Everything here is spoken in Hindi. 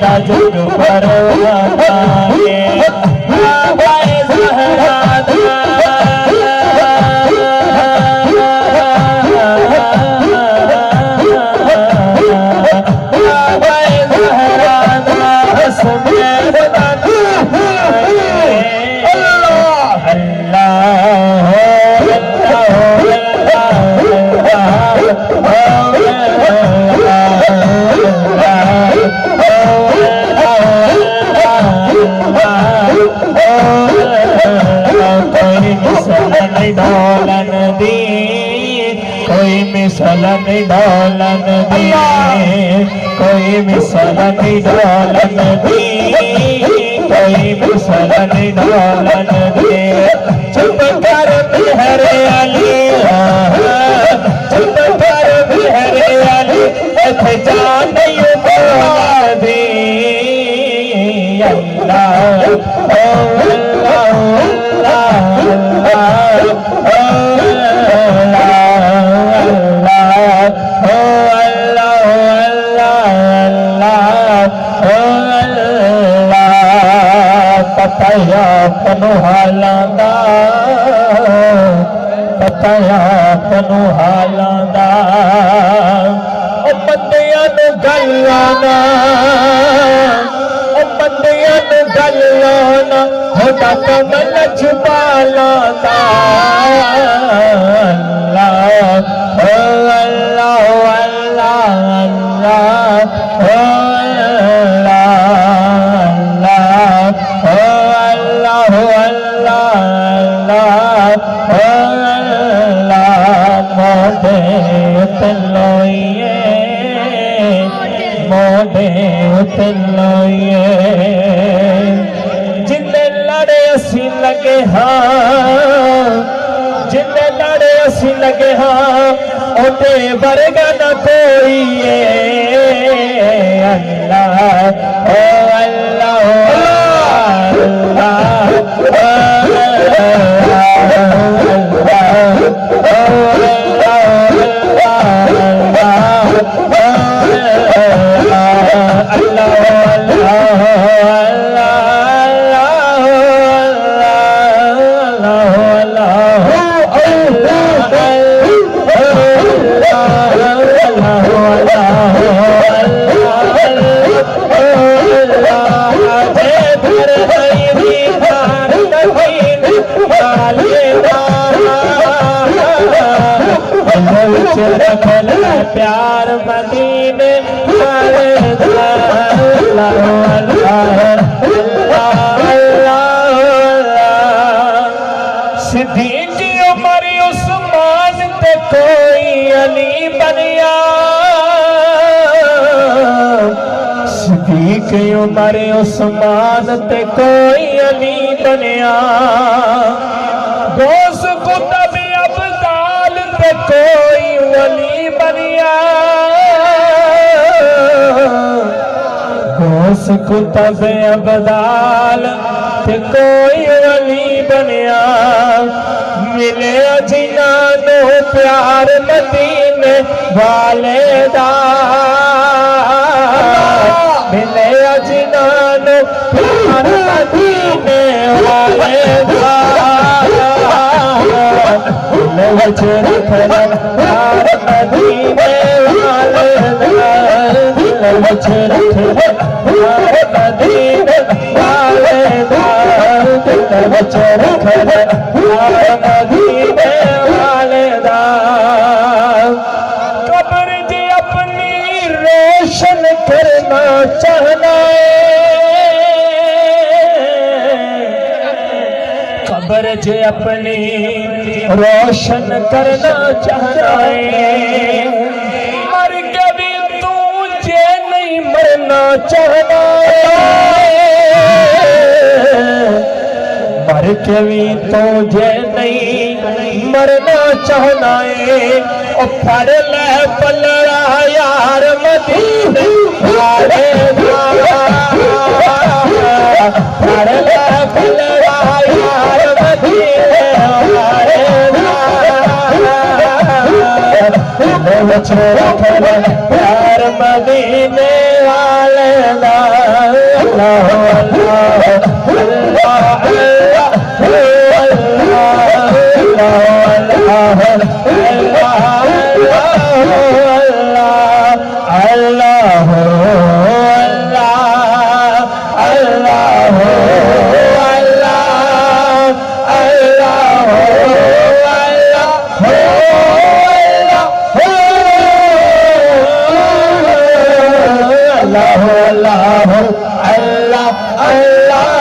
दा जुग परवाना ये आबाए ज़हरा डोलन दी कोई मिसल नहीं डोलन दी कोई मिसल नहीं डोलन दी कोई मिसल नहीं डोलन दी चुप कर बिहरे अली चुप कर बिहरे अली इथे जान नहीं बोल दी अल्लाह पताया कनु हालांदा पताया कनु हालांदा ओ बंदियां नु गल्लाना ओ बंदियां नु गल्लाना होदा कमल छुपालांदा अल्लाह ओ अल्लाह अल्लाह मोढ़े उतलोए जिन्ने लड़े असी लगे हाँ जिन्ने लड़े असी लगे हाँ ओते वर्गा न कोई अल्लाह ओ अल्लाह प्यार मदीने सिद्दीक़ की उमर उस्मान ते कोई अली बनिया सिद्दीक़ की उमर उस्मान ते कोई अली बनिया गौस कुतुब अब्दाल ते कोई वली बनिया गौस कुतुब अब्दाल ते कोई वली बनिया मिले जिन्हां प्यार मदीने वाले दा मिले जिन्हां प्यार मदीने वाले दा वच रखना प्यार मदीने वाले वच रखना प्यार मदीने वाले वच रखना प्यार मदीने वाले कब्र जी अपनी रोशन करना चाहना कब्र जे अपनी रोशन करना चाहना है मर के भी तू जे नहीं मरना चाहना मर के भी तू जे नहीं मरना चाहना है ओ फड़ ले पलड़ा यार मदीने वाले फड़ ले पलड़ा यार मदीने वाले वच रखना प्यार मदीने वाले दा अल्लाह Allah